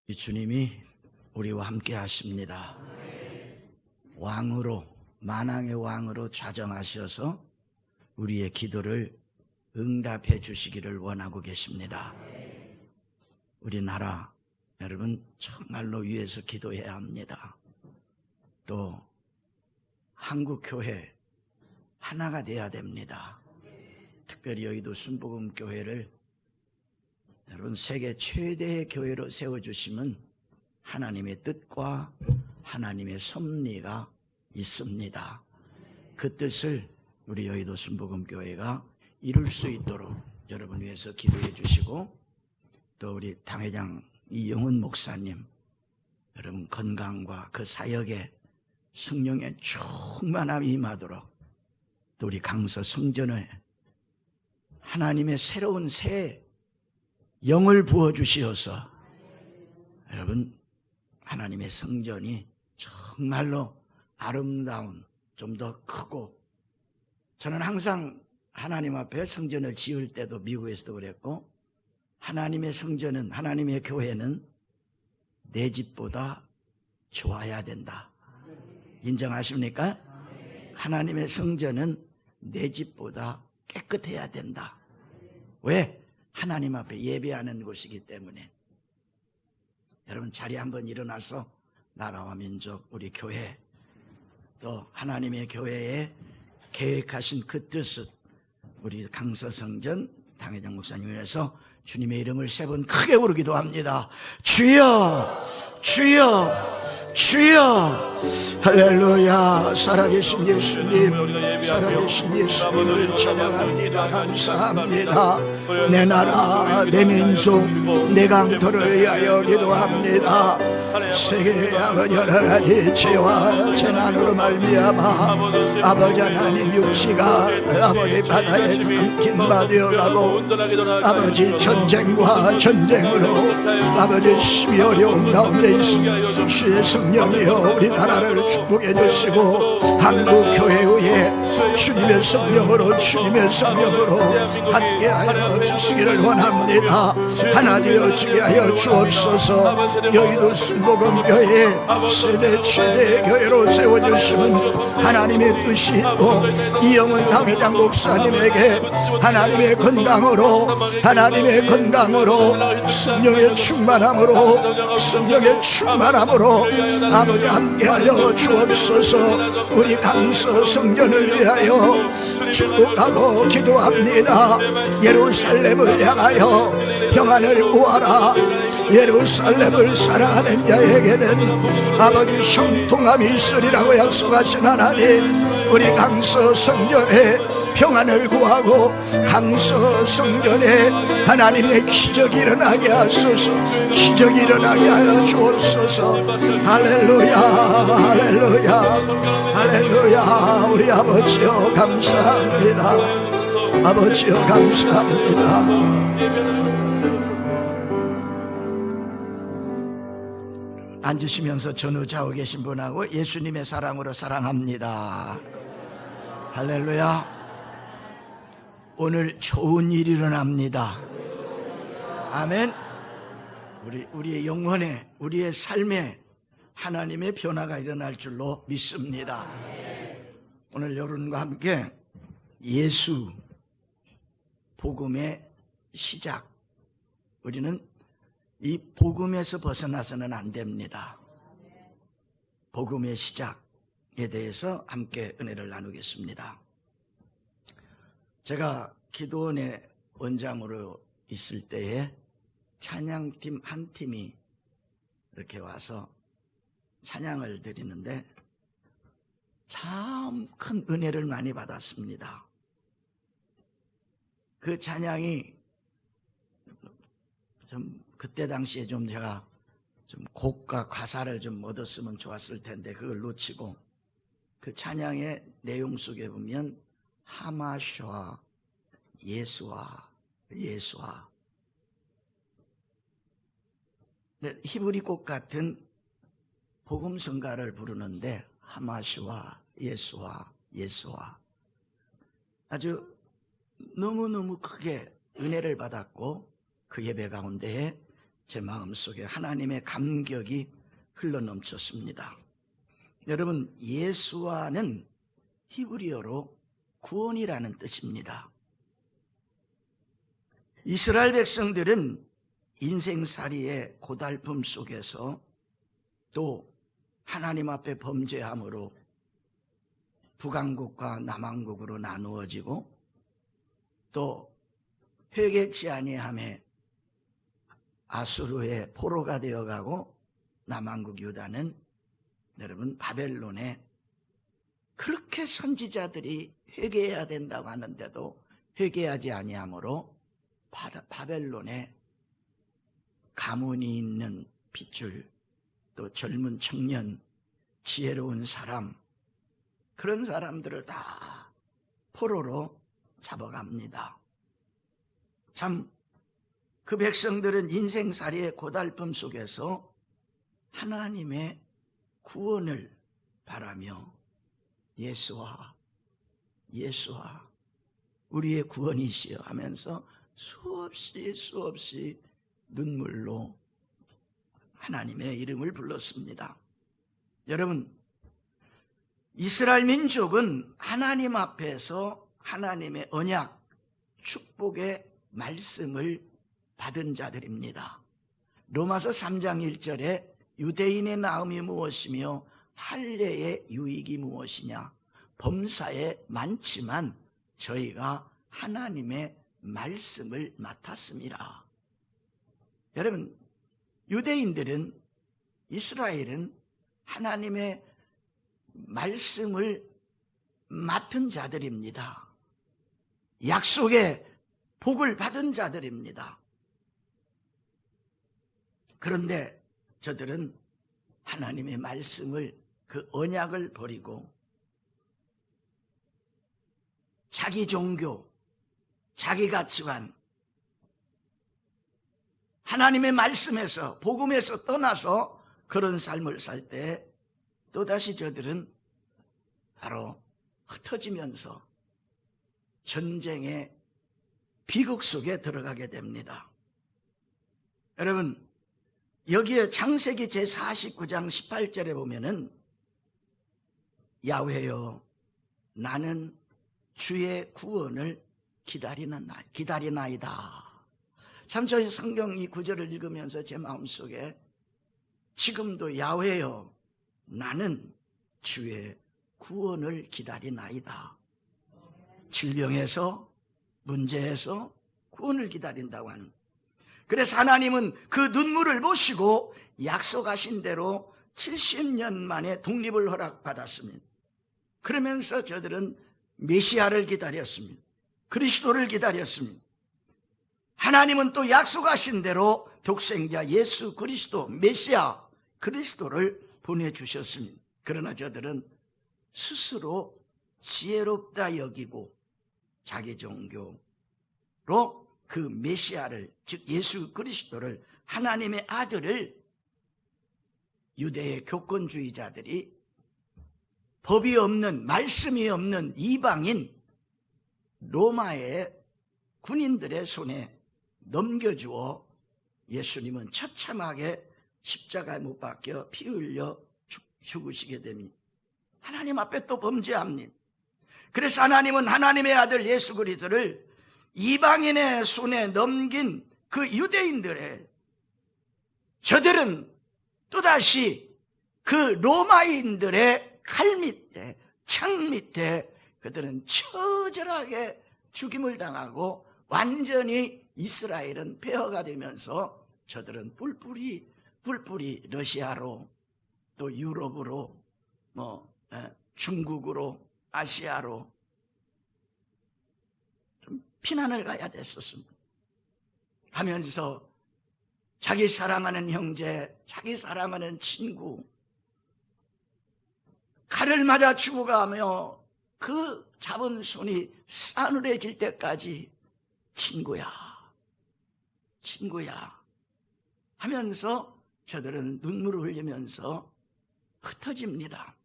이 주님이 우리와 함께 하십니다. 왕으로, 만왕의 왕으로 좌정하셔서 우리의 기도를 응답해 주시기를 원하고 계십니다. 우리나라 여러분 정말로 위해서 기도해야 합니다. 또 한국교회 하나가 돼야 됩니다. 특별히 여의도 순복음교회를 여러분 세계 최대의 교회로 세워주시면 하나님의 뜻과 하나님의 섭리가 있습니다. 그 뜻을 우리 여의도 순복음교회가 이룰 수 있도록 여러분 위해서 기도해 주시고, 또 우리 당회장 이영훈 목사님 여러분 건강과 그 사역에 성령의 충만함이 임하도록, 또 우리 강서 성전에 하나님의 새로운 새 영을 부어주시어서 여러분 하나님의 성전이 정말로 아름다운, 좀 더 크고, 저는 항상 하나님 앞에 성전을 지을 때도 미국에서도 그랬고, 하나님의 성전은, 하나님의 교회는 내 집보다 좋아야 된다. 인정하십니까? 하나님의 성전은 내 집보다 깨끗해야 된다. 왜? 하나님 앞에 예배하는 곳이기 때문에. 여러분 자리 한번 일어나서 나라와 민족, 우리 교회, 또 하나님의 교회에 계획하신 그 뜻을 우리 강서성전 당회장 목사님 위해서 주님의 이름을 세 번 크게 부르기도 합니다. 주여, 주여, 주여. 할렐루야. 살아계신 예수님, 살아계신 예수님을 찬양합니다. 감사합니다. 내 나라, 내 민족, 내 강토를 위하여 기도합니다. 세계의 아버지 여러 가지 죄와 재난으로 말미암아 아버지 하나님 육지가 아버지 바다에 감긴 바 되어가고, 아버지 전쟁과 전쟁으로 아버지 심히 어려운 가운데 있습니다. 주의 성령이여 우리나라를 축복해 주시고, 한국교회의 주님의 성령으로, 주님의 성령으로 함께하여 주시기를 원합니다. 하나 되어 주게 하여 주옵소서. 여의도 순복음교회 세대 최대의 교회로 세워주시면 하나님의 뜻이 있고, 이영은 당회장 목사님에게 하나님의 건강으로, 하나님의 건강으로, 성령의 충만함으로, 성령의 충만함으로 아버지 함께하여 주옵소서. 우리 강서 성전을 위하여 축복하고 기도합니다. 예루살렘을 향하여 평안을 구하라. 예루살렘을 사랑하는 자에게는 아버지 형통함이 있으리라고 약속하신 하나님, 우리 강서 성전에 평안을 구하고 강서 성전에 하나님의 기적이 일어나게 하소서. 기적이 일어나게 하여 주옵소서. 할렐루야, 할렐루야, 할렐루야. 우리 아버지여 감사합니다. 아버지여 감사합니다. 앉으시면서 전후 좌우 계신 분하고 예수님의 사랑으로 사랑합니다. 할렐루야. 오늘 좋은 일이 일어납니다. 아멘. 우리의 영혼에, 우리의 삶에 하나님의 변화가 일어날 줄로 믿습니다. 오늘 여러분과 함께 예수 복음의 시작, 우리는 이 복음에서 벗어나서는 안 됩니다. 복음의 시작에 대해서 함께 은혜를 나누겠습니다. 제가 기도원의 원장으로 있을 때에 찬양팀 한 팀이 이렇게 와서 찬양을 드리는데 참 큰 은혜를 많이 받았습니다. 그 찬양이 좀 그때 당시에 좀 제가 좀 곡과 가사를 좀 얻었으면 좋았을 텐데 그걸 놓치고, 그 찬양의 내용 속에 보면 하마슈아, 예수아, 예수아, 히브리 곡 같은 복음성가를 부르는데 하마슈아, 예수아, 예수아, 아주 너무너무 크게 은혜를 받았고, 그 예배 가운데에 제 마음속에 하나님의 감격이 흘러넘쳤습니다. 여러분, 예수와는 히브리어로 구원이라는 뜻입니다. 이스라엘 백성들은 인생살이의 고달픔 속에서 또 하나님 앞에 범죄함으로 북왕국과 남왕국으로 나누어지고 또 회개치 아니함에 아수르의 포로가 되어가고 남왕국 유다는 여러분 바벨론에 그렇게 선지자들이 회개해야 된다고 하는데도 회개하지 아니하므로 바벨론에 가문이 있는 핏줄, 또 젊은 청년, 지혜로운 사람, 그런 사람들을 다 포로로 잡아갑니다. 참 그 백성들은 인생살이의 고달픔 속에서 하나님의 구원을 바라며 예수와 우리의 구원이시여 하면서 수없이 눈물로 하나님의 이름을 불렀습니다. 여러분, 이스라엘 민족은 하나님 앞에서 하나님의 언약, 축복의 말씀을 받은 자들입니다. 로마서 3장 1절에 유대인의 나음이 무엇이며 할례의 유익이 무엇이냐, 범사에 많지만 저희가 하나님의 말씀을 맡았습니다. 여러분, 유대인들은, 이스라엘은 하나님의 말씀을 맡은 자들입니다. 약속의 복을 받은 자들입니다. 그런데 저들은 하나님의 말씀을, 그 언약을 버리고 자기 종교, 자기 가치관, 하나님의 말씀에서, 복음에서 떠나서 그런 삶을 살 때 또다시 저들은 바로 흩어지면서 전쟁의 비극 속에 들어가게 됩니다. 여러분, 여기에 창세기 제49장 18절에 보면은 야훼여 나는 주의 구원을 기다리나이다. 참 저 성경 이 구절을 읽으면서 제 마음속에 지금도 야훼여 나는 주의 구원을 기다리나이다. 질병에서, 문제에서 구원을 기다린다고 하는. 그래서 하나님은 그 눈물을 보시고 약속하신 대로 70년 만에 독립을 허락받았습니다. 그러면서 저들은 메시아를 기다렸습니다. 그리스도를 기다렸습니다. 하나님은 또 약속하신 대로 독생자 예수 그리스도, 메시아 그리스도를 보내주셨습니다. 그러나 저들은 스스로 지혜롭다 여기고 자기 종교로 그 메시아를, 즉 예수 그리스도를, 하나님의 아들을 유대의 교권주의자들이 법이 없는, 말씀이 없는 이방인 로마의 군인들의 손에 넘겨주어 예수님은 처참하게 십자가에 못 박혀 피 흘려 죽으시게 됩니다. 하나님 앞에 또 범죄합니다. 그래서 하나님은 하나님의 아들 예수 그리스도를 이방인의 손에 넘긴 그 유대인들의, 저들은 또다시 그 로마인들의 칼 밑에, 창 밑에 그들은 처절하게 죽임을 당하고 완전히 이스라엘은 폐허가 되면서 저들은 뿔뿔이 러시아로, 또 유럽으로, 중국으로, 아시아로 좀 피난을 가야 됐었습니다. 하면서 자기 사랑하는 형제, 자기 사랑하는 친구, 칼을 맞아 죽어가며 그 잡은 손이 싸늘해질 때까지 친구야 하면서 저들은 눈물을 흘리면서 흩어집니다.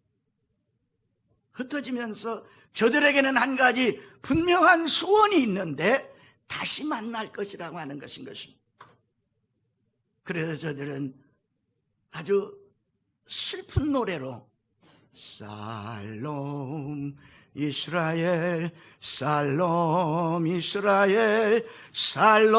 흩어지면서 저들에게는 한 가지 분명한 소원이 있는데 다시 만날 것이라고 하는 것인 것입니다. 그래서 저들은 아주 슬픈 노래로 살롬 이스라엘 살롬 이스라엘 살롬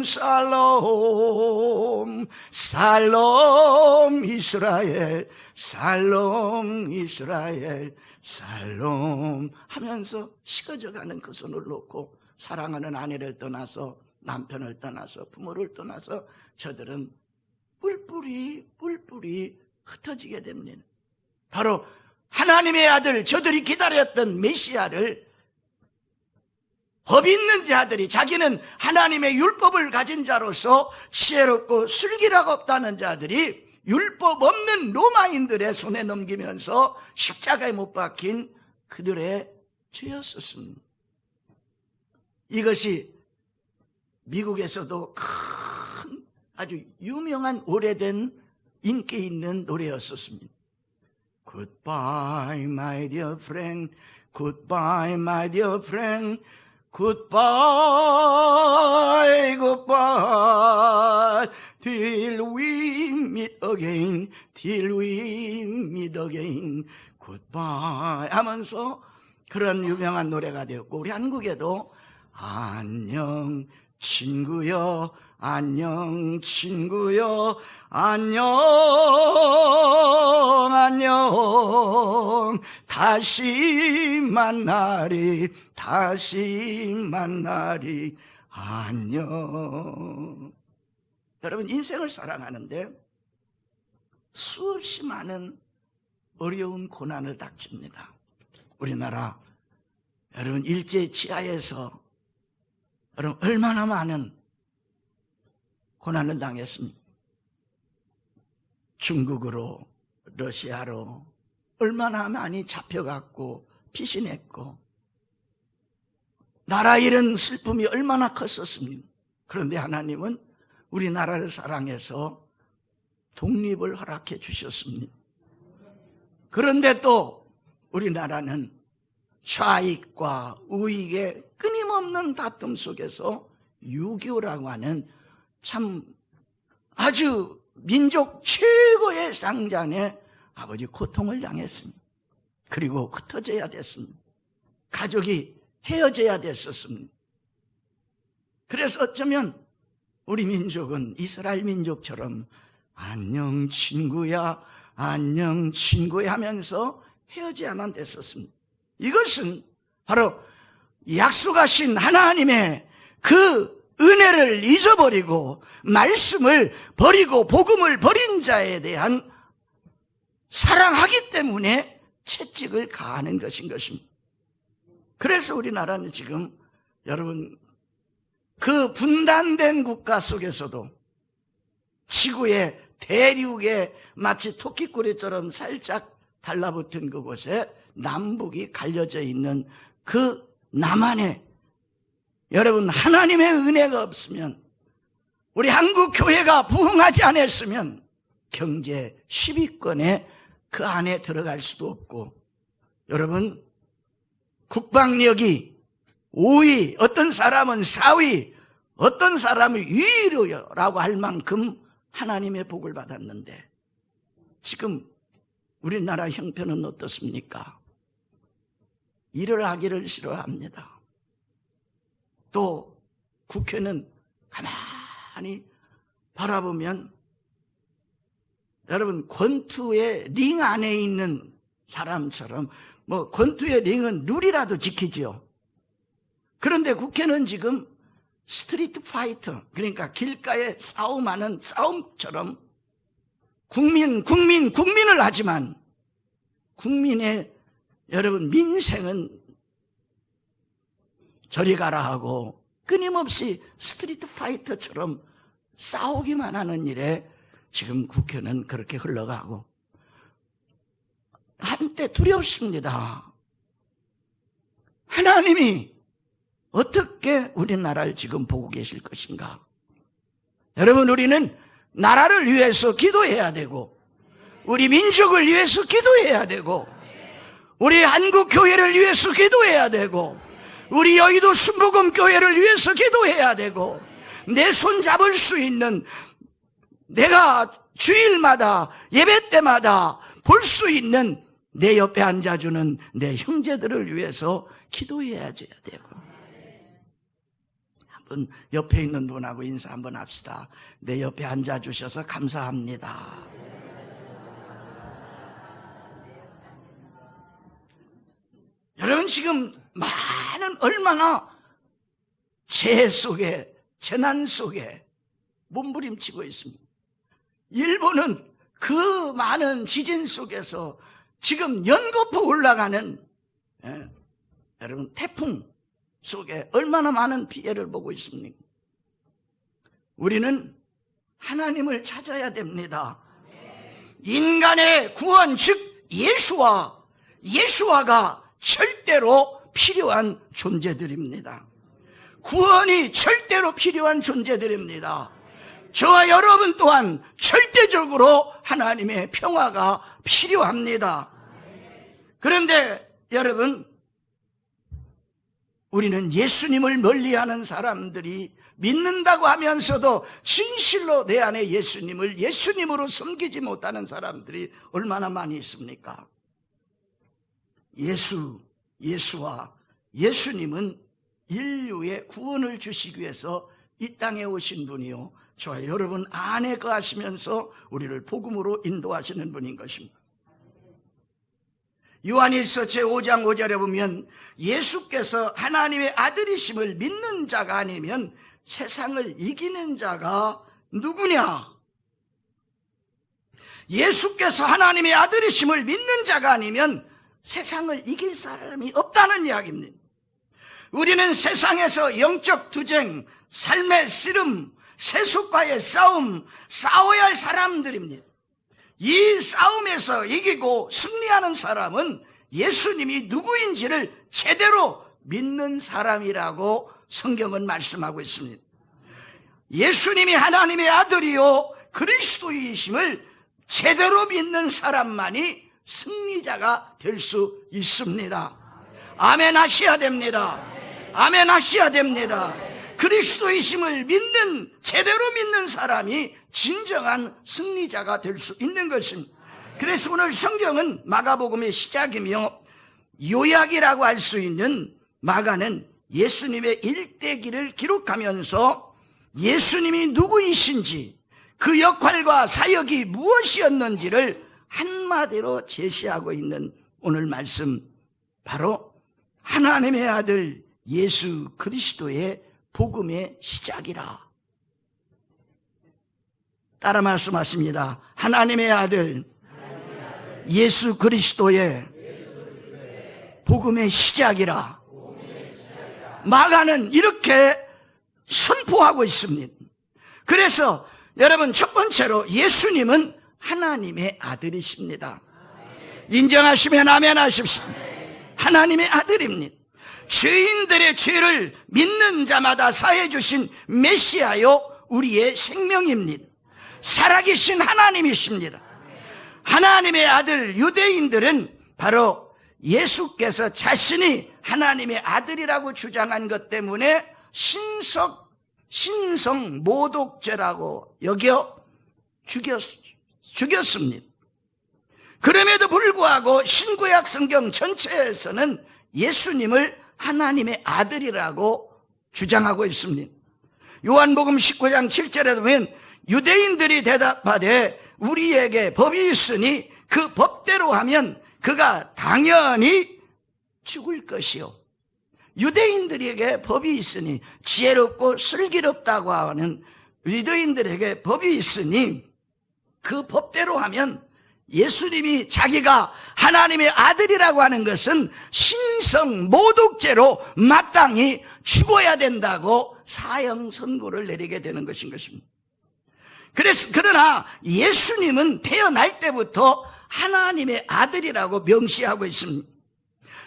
살롬 살롬 이스라엘 살롬 이스라엘 살롬 하면서 식어져가는 그 손을 놓고 사랑하는 아내를 떠나서 남편을 떠나서 부모를 떠나서 저들은 뿔뿔이 흩어지게 됩니다. 바로 하나님의 아들, 저들이 기다렸던 메시아를 법 있는 자들이, 자기는 하나님의 율법을 가진 자로서 지혜롭고 슬기라가 없다는 자들이 율법 없는 로마인들의 손에 넘기면서 십자가에 못 박힌 그들의 죄였었습니다. 이것이 미국에서도 큰 아주 유명한 오래된 인기 있는 노래였었습니다. Goodbye, my dear friend. Goodbye, my dear friend. Goodbye, goodbye. Till we meet again. Till we meet again. Goodbye. 하면서 그런 유명한 노래가 되었고, 우리 한국에도 안녕 친구여, 안녕 친구여, 안녕 안녕 다시 만나리 다시 만나리 안녕. 여러분, 인생을 살아가는데 수없이 많은 어려운 고난을 닥칩니다. 우리나라 여러분 일제 치하에서 여러분 얼마나 많은 고난을 당했습니까? 중국으로, 러시아로 얼마나 많이 잡혀갔고 피신했고 나라 잃은 슬픔이 얼마나 컸었습니까? 그런데 하나님은 우리나라를 사랑해서 독립을 허락해 주셨습니다. 그런데 또 우리나라는 좌익과 우익의 끊임없는 다툼 속에서 6.25라고 하는 참 아주 민족 최고의 상잔에 아버지 고통을 당했습니다. 그리고 흩어져야 됐습니다. 가족이 헤어져야 됐었습니다. 그래서 어쩌면 우리 민족은 이스라엘 민족처럼 안녕 친구야 안녕 친구야 하면서 헤어져야만 됐었습니다. 이것은 바로 약속하신 하나님의 그 은혜를 잊어버리고 말씀을 버리고 복음을 버린 자에 대한 사랑하기 때문에 채찍을 가하는 것인 것입니다. 그래서 우리나라는 지금 여러분 그 분단된 국가 속에서도 지구의 대륙에 마치 토끼꼬리처럼 살짝 달라붙은 그곳에 남북이 갈려져 있는 그 남한에 여러분 하나님의 은혜가 없으면 우리 한국 교회가 부흥하지 않았으면 경제 10위권에 그 안에 들어갈 수도 없고 여러분 국방력이 5위 어떤 사람은 4위 어떤 사람은 2위라고 할 만큼 하나님의 복을 받았는데 지금 우리나라 형편은 어떻습니까? 일을 하기를 싫어합니다. 또 국회는 가만히 바라보면 여러분 권투의 링 안에 있는 사람처럼 뭐 권투의 링은 룰이라도 지키지요. 그런데 국회는 지금 스트리트 파이터 그러니까 길가에 싸움하는 싸움처럼 국민을 하지만 국민의 여러분 민생은 저리 가라 하고 끊임없이 스트리트 파이터처럼 싸우기만 하는 일에 지금 국회는 그렇게 흘러가고 한때 두렵습니다. 하나님이 어떻게 우리나라를 지금 보고 계실 것인가? 여러분 우리는 나라를 위해서 기도해야 되고 우리 민족을 위해서 기도해야 되고 우리 한국 교회를 위해서 기도해야 되고 우리 여의도 순복음 교회를 위해서 기도해야 되고 내 손 잡을 수 있는, 내가 주일마다 예배 때마다 볼 수 있는 내 옆에 앉아주는 내 형제들을 위해서 기도해야 돼요. 한번 옆에 있는 분하고 인사 한번 합시다. 내 옆에 앉아주셔서 감사합니다. 여러분, 지금 얼마나 재해 속에, 재난 속에 몸부림치고 있습니다. 일본은 그 많은 지진 속에서 지금 연거푸 올라가는, 여러분, 태풍 속에 얼마나 많은 피해를 보고 있습니까? 우리는 하나님을 찾아야 됩니다. 인간의 구원, 즉 예수와가 절대로 필요한 존재들입니다. 구원이 절대로 필요한 존재들입니다. 저와 여러분 또한 절대적으로 하나님의 평화가 필요합니다. 그런데 여러분, 우리는 예수님을 멀리하는 사람들이 믿는다고 하면서도 진실로 내 안에 예수님으로 섬기지 못하는 사람들이 얼마나 많이 있습니까? 예수와 예수님은 인류의 구원을 주시기 위해서 이 땅에 오신 분이요, 저와 여러분 안에 거하시면서 우리를 복음으로 인도하시는 분인 것입니다. 요한일서 제5장 5절에 보면 예수께서 하나님의 아들이심을 믿는 자가 아니면 세상을 이기는 자가 누구냐? 예수께서 하나님의 아들이심을 믿는 자가 아니면 세상을 이길 사람이 없다는 이야기입니다. 우리는 세상에서 영적 투쟁, 삶의 씨름, 세속과의 싸움, 싸워야 할 사람들입니다. 이 싸움에서 이기고 승리하는 사람은 예수님이 누구인지를 제대로 믿는 사람이라고 성경은 말씀하고 있습니다. 예수님이 하나님의 아들이요 그리스도이심을 제대로 믿는 사람만이 승리자가 될 수 있습니다. 아멘 하셔야 됩니다. 아멘 하셔야 됩니다. 그리스도이심을 제대로 믿는 사람이 진정한 승리자가 될 수 있는 것입니다. 그래서 오늘 성경은 마가복음의 시작이며 요약이라고 할 수 있는 마가는 예수님의 일대기를 기록하면서 예수님이 누구이신지, 그 역할과 사역이 무엇이었는지를 한마디로 제시하고 있는 오늘 말씀, 바로 하나님의 아들 예수 그리스도의 복음의 시작이라. 따라 말씀하십니다. 하나님의 아들 예수 그리스도의 복음의 시작이라. 마가는 이렇게 선포하고 있습니다. 그래서 여러분, 첫 번째로 예수님은 하나님의 아들이십니다. 인정하시면 아멘 하십시오. 하나님의 아들입니다. 죄인들의 죄를 믿는 자마다 사해 주신 메시아요 우리의 생명입니다. 살아계신 하나님이십니다. 하나님의 아들 유대인들은 바로 예수께서 자신이 하나님의 아들이라고 주장한 것 때문에 신성 모독죄라고 여겨 죽였습니다. 그럼에도 불구하고 신구약 성경 전체에서는 예수님을 하나님의 아들이라고 주장하고 있습니다. 요한복음 19장 7절에 보면 유대인들이 대답하되 우리에게 법이 있으니 그 법대로 하면 그가 당연히 죽을 것이요. 유대인들에게 법이 있으니, 지혜롭고 슬기롭다고 하는 유대인들에게 법이 있으니 그 법대로 하면 예수님이 자기가 하나님의 아들이라고 하는 것은 신성 모독죄로 마땅히 죽어야 된다고 사형 선고를 내리게 되는 것인 것입니다. 그러나 예수님은 태어날 때부터 하나님의 아들이라고 명시하고 있습니다.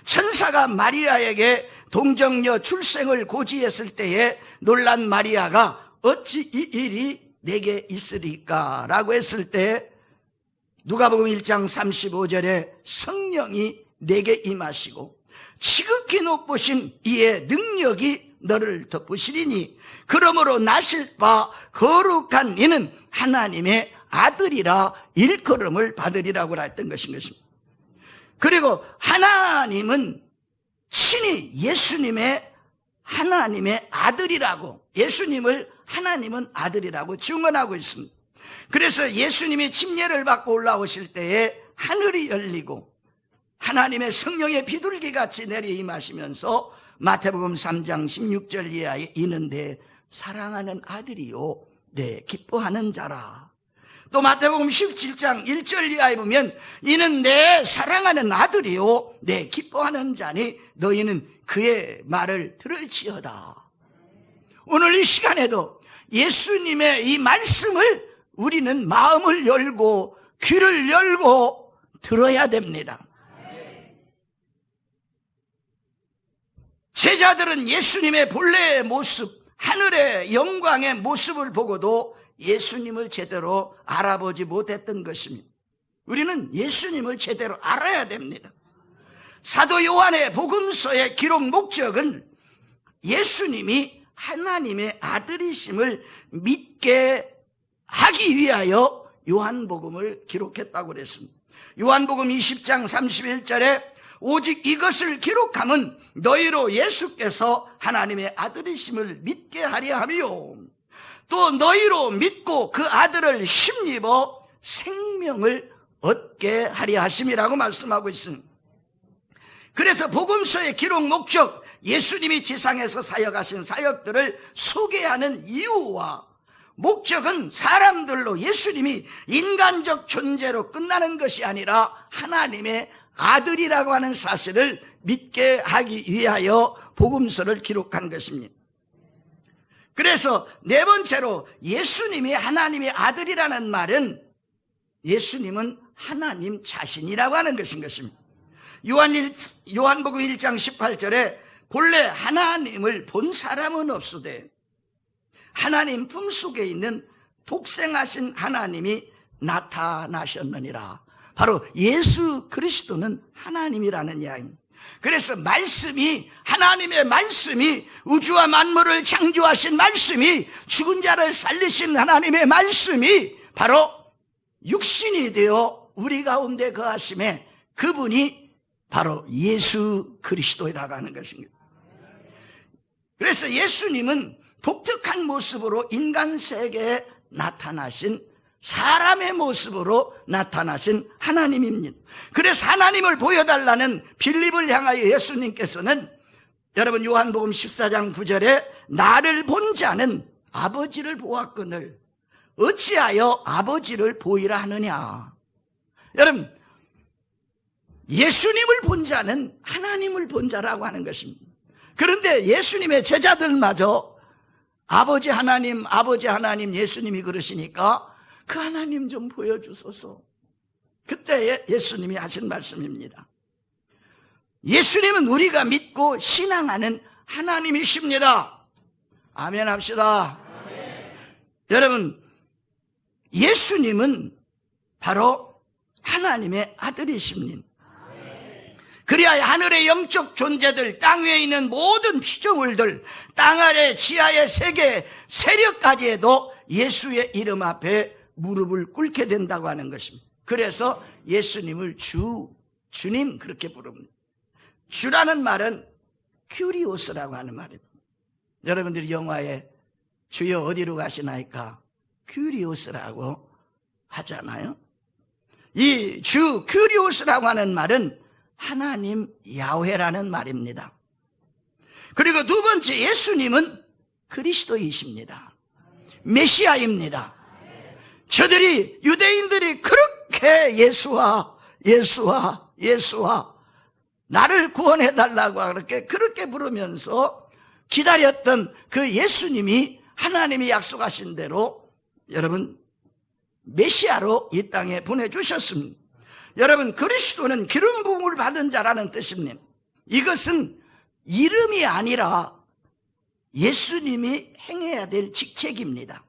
천사가 마리아에게 동정녀 출생을 고지했을 때에 놀란 마리아가 어찌 이 일이 내게 있으리까 라고 했을 때 누가복음 1장 35절에 성령이 내게 임하시고 지극히 높으신 이의 능력이 너를 덮으시리니 그러므로 나실 바 거룩한 이는 하나님의 아들이라 일컬음을 받으리라고 했던 것입니다. 그리고 하나님은 친히 예수님의 하나님의 아들이라고, 예수님을 하나님은 아들이라고 증언하고 있습니다. 그래서 예수님이 침례를 받고 올라오실 때에 하늘이 열리고 하나님의 성령의 비둘기같이 내려 임하시면서 마태복음 3장 16절 이하에 있는데 사랑하는 아들이요 네 기뻐하는 자라. 또 마태복음 17장 1절 이하에 보면 이는 내 사랑하는 아들이요 내 기뻐하는 자니 너희는 그의 말을 들을지어다. 오늘 이 시간에도 예수님의 이 말씀을 우리는 마음을 열고 귀를 열고 들어야 됩니다. 제자들은 예수님의 본래의 모습, 하늘의 영광의 모습을 보고도 예수님을 제대로 알아보지 못했던 것입니다. 우리는 예수님을 제대로 알아야 됩니다. 사도 요한의 복음서의 기록 목적은 예수님이 하나님의 아들이심을 믿게 하기 위하여 요한복음을 기록했다고 그랬습니다. 요한복음 20장 31절에 오직 이것을 기록함은 너희로 예수께서 하나님의 아들이심을 믿게 하려 하며 또 너희로 믿고 그 아들을 힘입어 생명을 얻게 하려 하심이라고 말씀하고 있습니다. 그래서 복음서의 기록 목적, 예수님이 지상에서 사역하신 사역들을 소개하는 이유와 목적은 사람들로 예수님이 인간적 존재로 끝나는 것이 아니라 하나님의 아들이라고 하는 사실을 믿게 하기 위하여 복음서를 기록한 것입니다. 그래서 네 번째로 예수님이 하나님의 아들이라는 말은 예수님은 하나님 자신이라고 하는 것입니다. 요한복음 1장 18절에 본래 하나님을 본 사람은 없으되 하나님 품속에 있는 독생하신 하나님이 나타나셨느니라. 바로 예수 그리스도는 하나님이라는 이야기입니다. 그래서 말씀이, 하나님의 말씀이, 우주와 만물을 창조하신 말씀이, 죽은 자를 살리신 하나님의 말씀이 바로 육신이 되어 우리 가운데 거하심에 그분이 바로 예수 그리스도라고 하는 것입니다. 그래서 예수님은 독특한 모습으로 인간 세계에 나타나신, 사람의 모습으로 나타나신 하나님입니다. 그래서 하나님을 보여달라는 빌립을 향하여 예수님께서는 여러분 요한복음 14장 9절에 나를 본 자는 아버지를 보았거늘 어찌하여 아버지를 보이라 하느냐. 여러분 예수님을 본 자는 하나님을 본 자라고 하는 것입니다. 그런데 예수님의 제자들마저 아버지 하나님 예수님이 그러시니까 그 하나님 좀 보여주소서. 그때 예수님이 하신 말씀입니다. 예수님은 우리가 믿고 신앙하는 하나님이십니다. 아멘 합시다. 아멘. 여러분 예수님은 바로 하나님의 아들이십니다. 그리하여 하늘의 영적 존재들, 땅 위에 있는 모든 피조물들, 땅 아래 지하의 세계 세력까지에도 예수의 이름 앞에 무릎을 꿇게 된다고 하는 것입니다. 그래서 예수님을 주님 그렇게 부릅니다. 주라는 말은 큐리오스라고 하는 말입니다. 여러분들이 영화에 주여 어디로 가시나이까 큐리오스라고 하잖아요. 이 주 큐리오스라고 하는 말은 하나님 야훼라는 말입니다. 그리고 두 번째 예수님은 그리스도이십니다. 메시아입니다. 저들이 유대인들이 그렇게 예수와 나를 구원해달라고 그렇게 부르면서 기다렸던 그 예수님이 하나님이 약속하신 대로 여러분 메시아로 이 땅에 보내주셨습니다. 여러분 그리스도는 기름 부음을 받은 자라는 뜻입니다. 이것은 이름이 아니라 예수님이 행해야 될 직책입니다.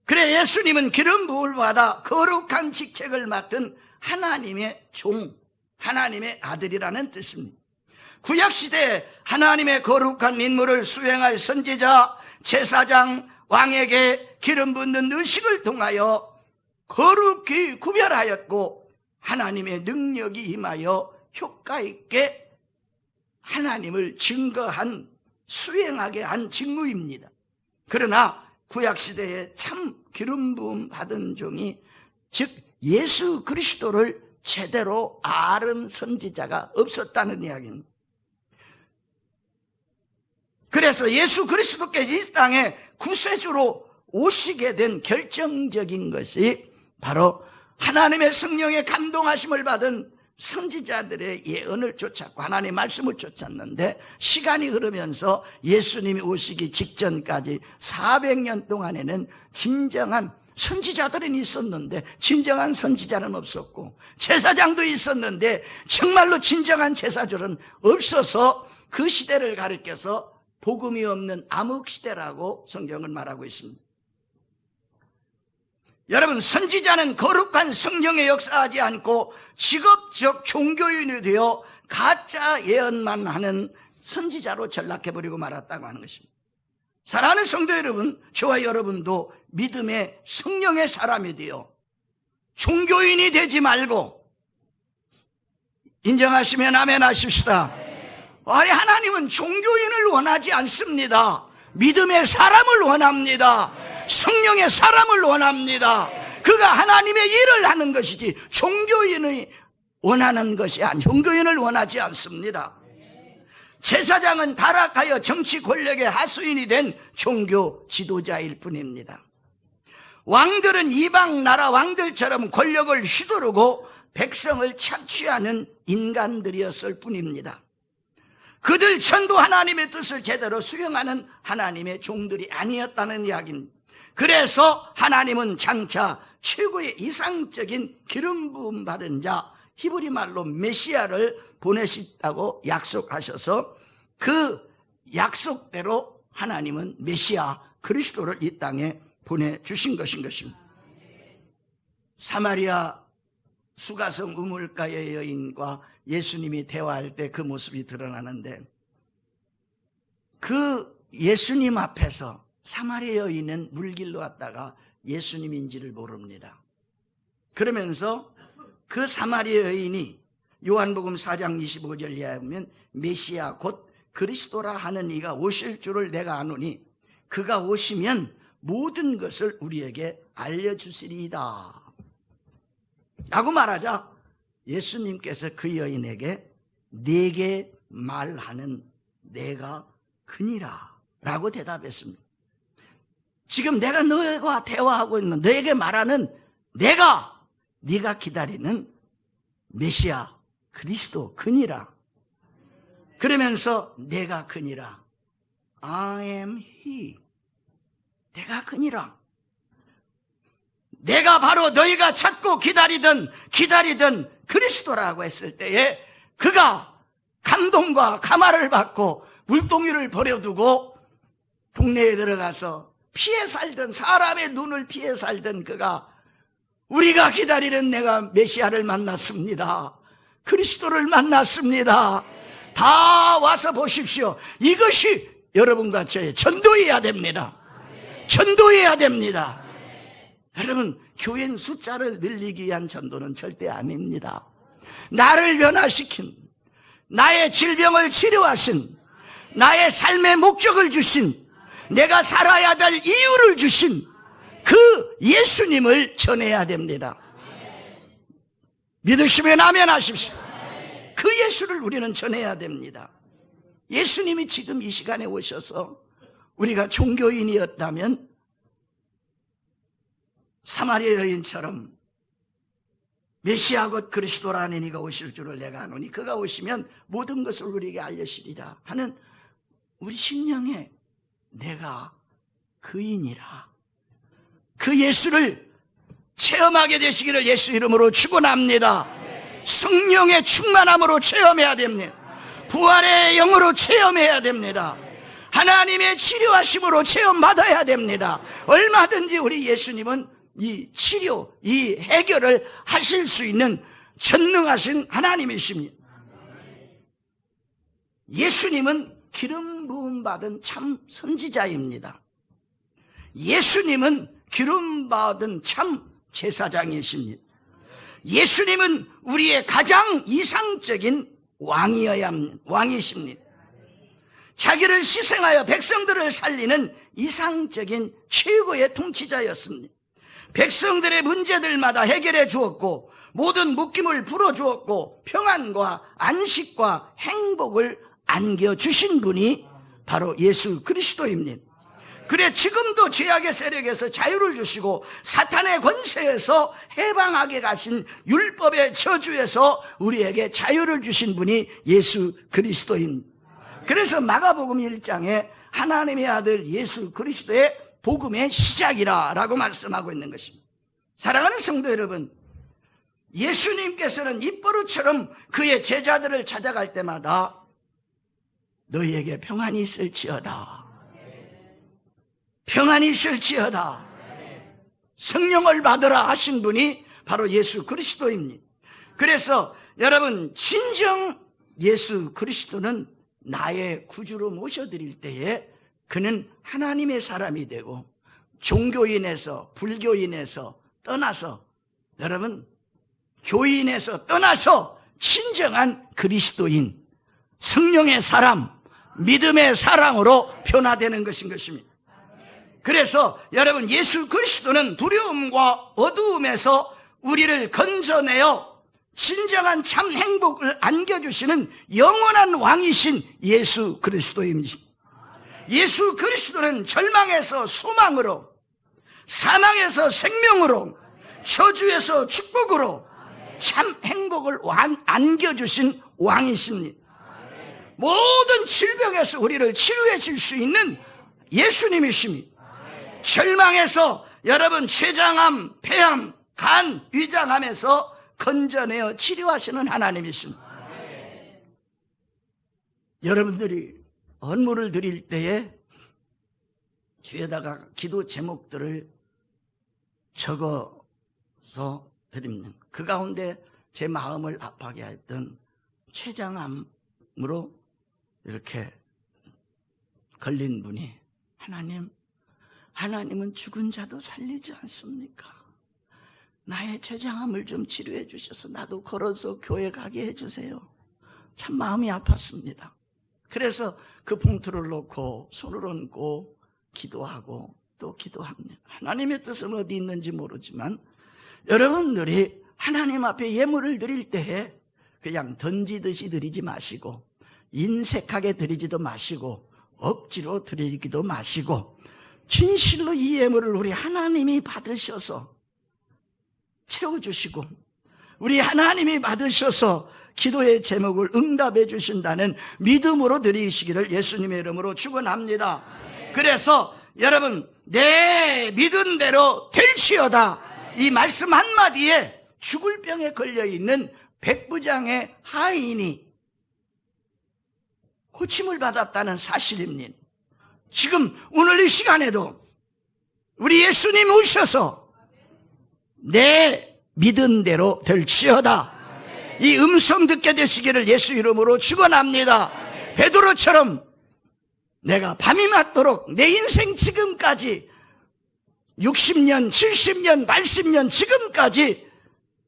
그래 예수님은 기름 부음을 받아 거룩한 직책을 맡은 하나님의 종, 하나님의 아들이라는 뜻입니다. 구약시대에 하나님의 거룩한 임무를 수행할 선지자, 제사장, 왕에게 기름 붓는 의식을 통하여 거룩히 구별하였고 하나님의 능력이 임하여 효과 있게 하나님을 증거한, 수행하게 한 직무입니다. 그러나 구약시대에 참 기름 부음 받은 종이, 즉 예수 그리스도를 제대로 아는 선지자가 없었다는 이야기입니다. 그래서 예수 그리스도께서 이 땅에 구세주로 오시게 된 결정적인 것이 바로 하나님의 성령의 감동하심을 받은 선지자들의 예언을 쫓았고 하나님의 말씀을 쫓았는데, 시간이 흐르면서 예수님이 오시기 직전까지 400년 동안에는 진정한 선지자들은 있었는데 진정한 선지자는 없었고, 제사장도 있었는데 정말로 진정한 제사장은 없어서 그 시대를 가리켜서 복음이 없는 암흑시대라고 성경은 말하고 있습니다. 여러분, 선지자는 거룩한 성령에 역사하지 않고 직업적 종교인이 되어 가짜 예언만 하는 선지자로 전락해버리고 말았다고 하는 것입니다. 사랑하는 성도 여러분, 저와 여러분도 믿음의 성령의 사람이 되어 종교인이 되지 말고, 인정하시면 아멘 하십시다. 아니, 하나님은 종교인을 원하지 않습니다. 믿음의 사람을 원합니다. 성령의 사람을 원합니다. 그가 하나님의 일을 하는 것이지 종교인을 원하는 것이 아니, 종교인을 원하지 않습니다. 제사장은 타락하여 정치 권력의 하수인이 된 종교 지도자일 뿐입니다. 왕들은 이방 나라 왕들처럼 권력을 휘두르고 백성을 착취하는 인간들이었을 뿐입니다. 그들 전도 하나님의 뜻을 제대로 수행하는 하나님의 종들이 아니었다는 이야기입니다. 그래서 하나님은 장차 최고의 이상적인 기름 부음 받은 자, 히브리 말로 메시아를 보내시다고 약속하셔서 그 약속대로 하나님은 메시아 그리스도를 이 땅에 보내주신 것인 것입니다. 사마리아 수가성 우물가의 여인과 예수님이 대화할 때 그 모습이 드러나는데, 그 예수님 앞에서 사마리아 여인은 물길로 왔다가 예수님인지를 모릅니다. 그러면서 그 사마리아 여인이 요한복음 4장 25절 이하에 보면 메시아 곧 그리스도라 하는 이가 오실 줄을 내가 아노니 그가 오시면 모든 것을 우리에게 알려주시리이다 라고 말하자 예수님께서 그 여인에게 내게 말하는 내가 그니라 라고 대답했습니다. 지금 내가 너와 대화하고 있는 너에게 말하는 내가 네가 기다리는 메시아 그리스도 그니라. 그러면서 내가 그니라, I am he, 내가 그니라, 내가 바로 너희가 찾고 기다리던 그리스도라고 했을 때에 그가 감동과 감화를 받고 물동이를 버려두고 동네에 들어가서 피해 살던, 사람의 눈을 피해 살던 그가 우리가 기다리는 내가 메시아를 만났습니다. 그리스도를 만났습니다. 다 와서 보십시오. 이것이 여러분과 저의 전도해야 됩니다. 전도해야 됩니다. 여러분, 교인 숫자를 늘리기 위한 전도는 절대 아닙니다. 나를 변화시킨, 나의 질병을 치료하신, 나의 삶의 목적을 주신, 내가 살아야 될 이유를 주신 그 예수님을 전해야 됩니다. 믿으시면 아멘 하십시오. 그 예수를 우리는 전해야 됩니다. 예수님이 지금 이 시간에 오셔서 우리가 종교인이었다면 사마리아 여인처럼 메시아 곧 그리스도라는 이가 오실 줄을 내가 아노니 그가 오시면 모든 것을 우리에게 알려주리라 하는 우리 심령에 내가 그이니라, 그 예수를 체험하게 되시기를 예수 이름으로 축원합니다. 성령의 충만함으로 체험해야 됩니다. 부활의 영으로 체험해야 됩니다. 하나님의 치료하심으로 체험받아야 됩니다. 얼마든지 우리 예수님은 이 치료, 이 해결을 하실 수 있는 전능하신 하나님이십니다. 예수님은 기름 부음 받은 참 선지자입니다. 예수님은 기름 받은 참 제사장이십니다. 예수님은 우리의 가장 이상적인 왕이십니다. 자기를 희생하여 백성들을 살리는 이상적인 최고의 통치자였습니다. 백성들의 문제들마다 해결해 주었고 모든 묶임을 풀어주었고 평안과 안식과 행복을 안겨주신 분이 바로 예수 그리스도입니다. 그래 지금도 죄악의 세력에서 자유를 주시고 사탄의 권세에서 해방하게 가신 율법의 저주에서 우리에게 자유를 주신 분이 예수 그리스도입니다. 그래서 마가복음 1장에 하나님의 아들 예수 그리스도의 복음의 시작이라고 말씀하고 있는 것입니다. 사랑하는 성도 여러분, 예수님께서는 입버릇처럼 그의 제자들을 찾아갈 때마다 너희에게 평안이 있을지어다, 평안이 있을지어다, 성령을 받으라 하신 분이 바로 예수 그리스도입니다. 그래서 여러분, 진정 예수 그리스도는 나의 구주로 모셔드릴 때에 그는 하나님의 사람이 되고 종교인에서 불교인에서 떠나서, 여러분, 교인에서 떠나서 진정한 그리스도인, 성령의 사람, 믿음의 사랑으로 변화되는 것인 것입니다. 그래서 여러분, 예수 그리스도는 두려움과 어두움에서 우리를 건져내어 진정한 참 행복을 안겨주시는 영원한 왕이신 예수 그리스도입니다. 예수 그리스도는 절망에서 소망으로, 사망에서 생명으로, 저주에서 축복으로 참 행복을 안겨주신 왕이십니다. 모든 질병에서 우리를 치료해 줄 수 있는 예수님이십니다. 절망에서 여러분 췌장암, 폐암, 간, 위장암에서 건져내어 치료하시는 하나님이십니다. 여러분들이 헌물을 드릴 때에 뒤에다가 기도 제목들을 적어서 드립니다. 그 가운데 제 마음을 아파하게 했던 췌장암으로 이렇게 걸린 분이, 하나님은 죽은 자도 살리지 않습니까? 나의 췌장암을 좀 치료해 주셔서 나도 걸어서 교회 가게 해주세요. 참 마음이 아팠습니다. 그래서 그 봉투를 놓고 손을 얹고 기도하고 또 기도합니다. 하나님의 뜻은 어디 있는지 모르지만 여러분들이 하나님 앞에 예물을 드릴 때에 그냥 던지듯이 드리지 마시고, 인색하게 드리지도 마시고, 억지로 드리기도 마시고, 진실로 이 예물을 우리 하나님이 받으셔서 채워주시고 우리 하나님이 받으셔서 기도의 제목을 응답해 주신다는 믿음으로 드리시기를 예수님의 이름으로 축원합니다. 그래서 여러분, 내 믿은 대로 될지어다, 이 말씀 한마디에 죽을 병에 걸려있는 백부장의 하인이 고침을 받았다는 사실입니다. 지금 오늘 이 시간에도 우리 예수님 오셔서 내 믿은 대로 될지어다, 이 음성 듣게 되시기를 예수 이름으로 축원합니다. 베드로처럼 내가 밤이 맞도록 내 인생 지금까지 60년, 70년, 80년 지금까지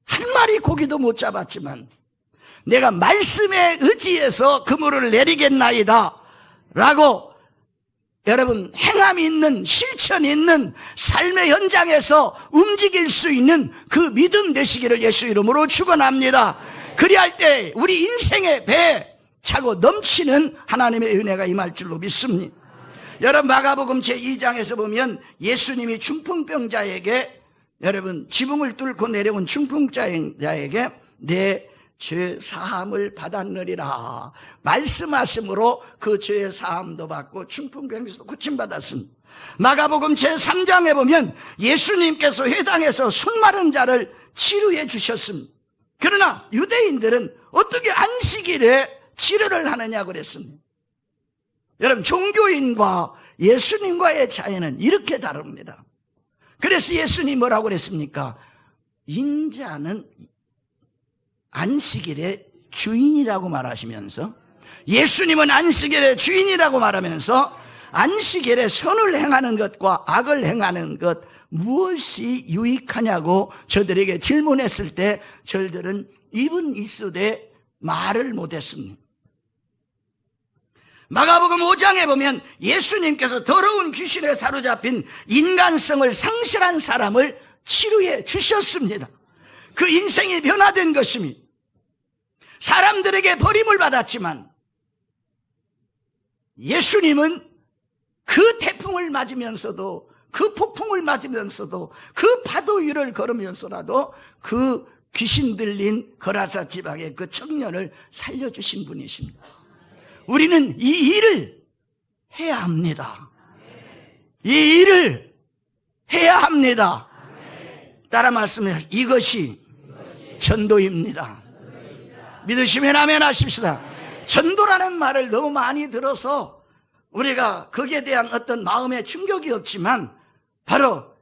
한 마리 고기도 못 잡았지만 내가 말씀에 의지해서 그물을 내리겠나이다 라고 여러분, 행함이 있는, 실천이 있는 삶의 현장에서 움직일 수 있는 그 믿음 되시기를 예수 이름으로 축원합니다. 그리할 때 우리 인생의 배에 차고 넘치는 하나님의 은혜가 임할 줄로 믿습니다. 여러분, 마가복음 제2장에서 보면 예수님이 중풍병자에게, 여러분, 지붕을 뚫고 내려온 중풍자에게 내 죄 사함을 받았느리라 말씀하심으로 그 죄의 사함도 받고 중풍병에서도 고침받았습니다. 마가복음 제3장에 보면 예수님께서 회당에서 손마른 자를 치료해 주셨습니다. 그러나 유대인들은 어떻게 안식일에 치료를 하느냐고 그랬습니다. 여러분, 종교인과 예수님과의 차이는 이렇게 다릅니다. 그래서 예수님 뭐라고 그랬습니까? 인자는 안식일의 주인이라고 말하시면서 예수님은 안식일의 주인이라고 말하면서 안식일에 선을 행하는 것과 악을 행하는 것 무엇이 유익하냐고 저들에게 질문했을 때 저들은 입은 있으되 말을 못했습니다. 마가복음 5장에 보면 예수님께서 더러운 귀신에 사로잡힌 인간성을 상실한 사람을 치료해 주셨습니다. 그 인생이 변화된 것입니다. 사람들에게 버림을 받았지만 예수님은 그 태풍을 맞으면서도, 그 폭풍을 맞으면서도, 그 파도 위를 걸으면서라도 그 귀신 들린 거라사 지방의 그 청년을 살려주신 분이십니다. 우리는 이 일을 해야 합니다. 이 일을 해야 합니다. 따라 말씀해, 이것이 전도입니다. 믿으시면 아멘 하십시다. 전도라는 말을 너무 많이 들어서 우리가 거기에 대한 어떤 마음의 충격이 없지만, 바로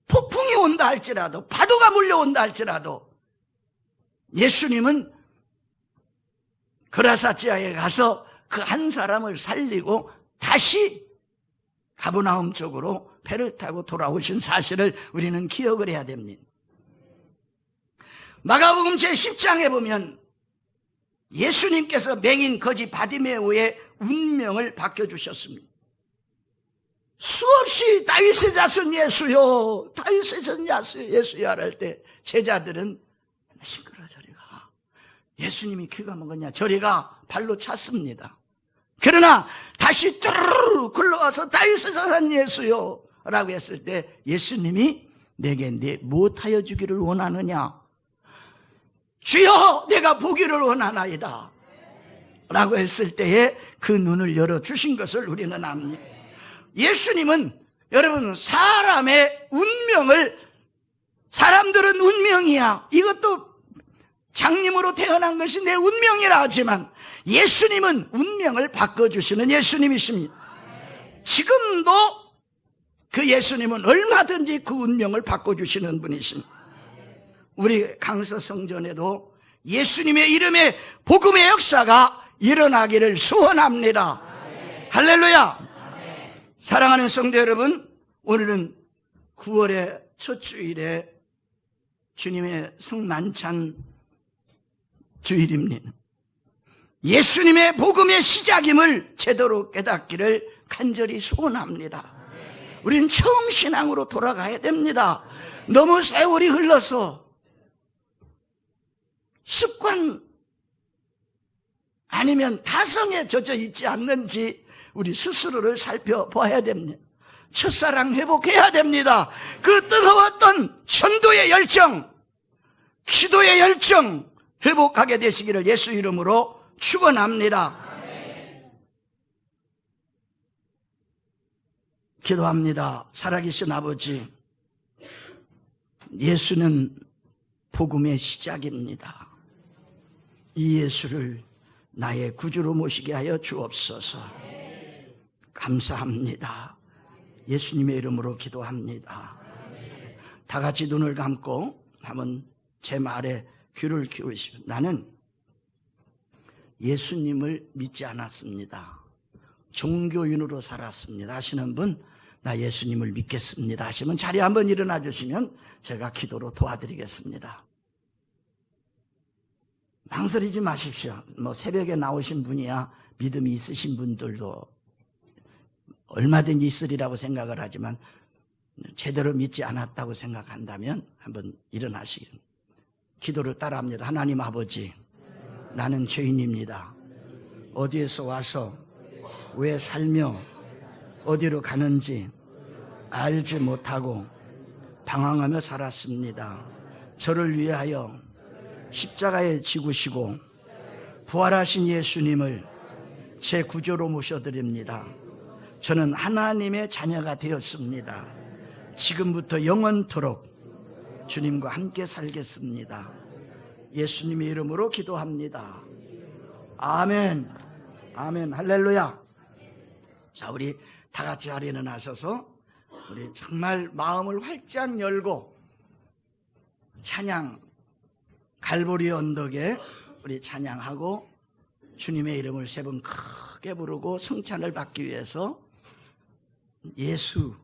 폭풍이 온다 할지라도, 파도가 몰려온다 할지라도 예수님은 거라사지아에 가서 그 한 사람을 살리고 다시 가버나움 쪽으로 배를 타고 돌아오신 사실을 우리는 기억을 해야 됩니다. 마가복음 제10장에 보면 예수님께서 맹인 거지 바디메오의 운명을 바꿔주셨습니다. 수없이 다윗의 자손 예수요, 다윗의 자손 예수요 할 때 제자들은 시끄러워 저리 가, 예수님이 귀가 먹었냐 저리 가, 발로 찼습니다. 그러나 다시 뚜루루 굴러와서 다윗의 자손 예수요 라고 했을 때 예수님이 내게 못하여 주기를 원하느냐, 주여 내가 보기를 원하나이다 라고 했을 때에 그 눈을 열어주신 것을 우리는 압니다. 예수님은 여러분 사람의 운명을, 사람들은 운명이야, 이것도 장님으로 태어난 것이 내 운명이라 하지만 예수님은 운명을 바꿔주시는 예수님이십니다. 지금도 그 예수님은 얼마든지 그 운명을 바꿔주시는 분이십니다. 우리 강서 성전에도 예수님의 이름의 복음의 역사가 일어나기를 소원합니다. 할렐루야. 사랑하는 성도 여러분, 오늘은 9월의 첫 주일에 주님의 성만찬 주일입니다. 예수님의 복음의 시작임을 제대로 깨닫기를 간절히 소원합니다. 우리는 처음 신앙으로 돌아가야 됩니다. 너무 세월이 흘러서 습관 아니면 타성에 젖어 있지 않는지 우리 스스로를 살펴봐야 됩니다. 첫사랑 회복해야 됩니다. 그 뜨거웠던 전도의 열정, 기도의 열정 회복하게 되시기를 예수 이름으로 축원합니다. 기도합니다. 살아계신 아버지, 예수는 복음의 시작입니다. 이 예수를 나의 구주로 모시게 하여 주옵소서. 감사합니다. 예수님의 이름으로 기도합니다. 다 같이 눈을 감고 한번 제 말에 귀를 기울이시고, 나는 예수님을 믿지 않았습니다. 종교인으로 살았습니다 하시는 분, 나 예수님을 믿겠습니다 하시면 자리에 한번 일어나 주시면 제가 기도로 도와드리겠습니다. 망설이지 마십시오. 새벽에 나오신 분이야 믿음이 있으신 분들도 얼마든지 있으리라고 생각을 하지만 제대로 믿지 않았다고 생각한다면 한번 일어나시길. 기도를 따라합니다. 하나님 아버지, 나는 죄인입니다. 어디에서 와서 왜 살며 어디로 가는지 알지 못하고 방황하며 살았습니다. 저를 위하여 십자가에 지구시고 부활하신 예수님을 제 구조로 모셔드립니다. 저는 하나님의 자녀가 되었습니다. 지금부터 영원토록 주님과 함께 살겠습니다. 예수님의 이름으로 기도합니다. 아멘. 아멘. 할렐루야. 자, 우리 다 같이 자리에 나서서 우리 정말 마음을 활짝 열고 찬양, 갈보리 언덕에 우리 찬양하고 주님의 이름을 3번 크게 부르고 성찬을 받기 위해서 예수,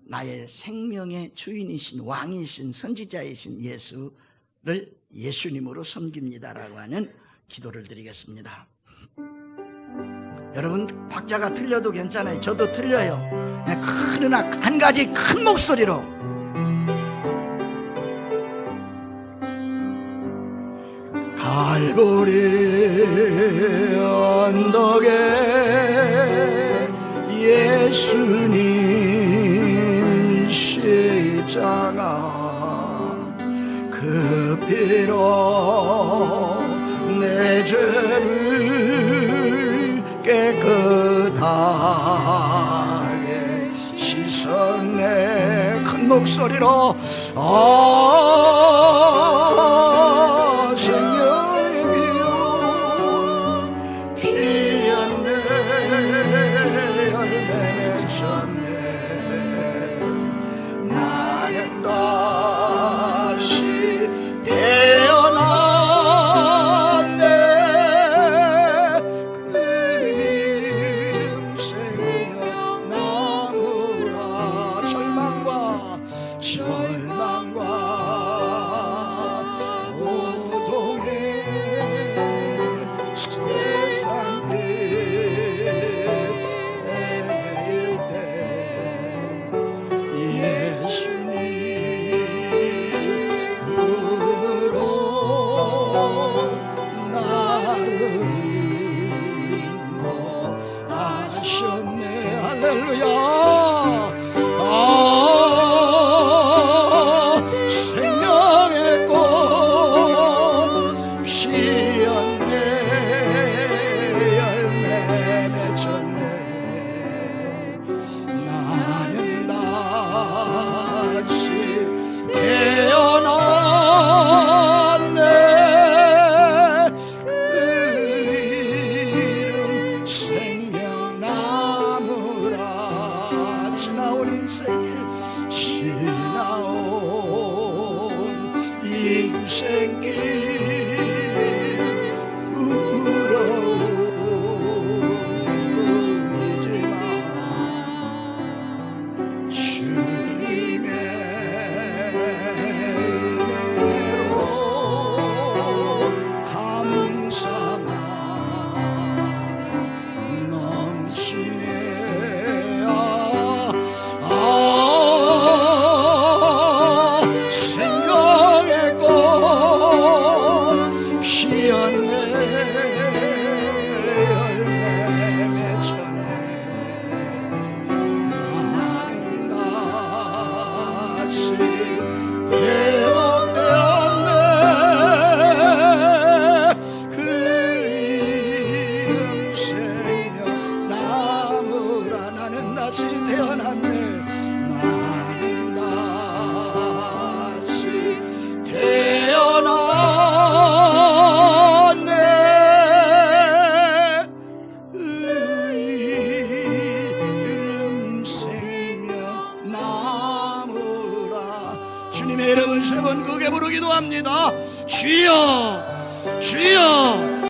나의 생명의 주인이신 왕이신 선지자이신 예수를 예수님으로 섬깁니다라고 하는 기도를 드리겠습니다. 여러분 박자가 틀려도 괜찮아요. 저도 틀려요. 그러나 한 가지 큰 목소리로 갈보리 언덕에 예수님 십자가 그 피로 내 죄를 깨끗하게 씻었네. 큰 목소리로 생명의 기요 피었네. 열매 맺었네. 나는 다시 태어났네. 그 이름 생명나무라. 절망과 고통의 세상 빛에 내일 때 예수님으로 나를 인도하셨네. 할렐루야. 생명의 꽃 피었네. 열매 맺었네. 나는 다시 태어났네. 그 이름 생명나무라. 지나온 인생길 인생길 울어오니지만 주님의 은혜로 감사만 넘치네. 생명의 꽃 피었네. 열매 맺었네. 나는 다시 회복되었네. 그 이름 생명나무라. 나는 다시 태어났네. 나는 다시 태어났네. 그 이름 생명나무라. 주님의 이름을 3번 크게 부르기도 합니다. 주여 주여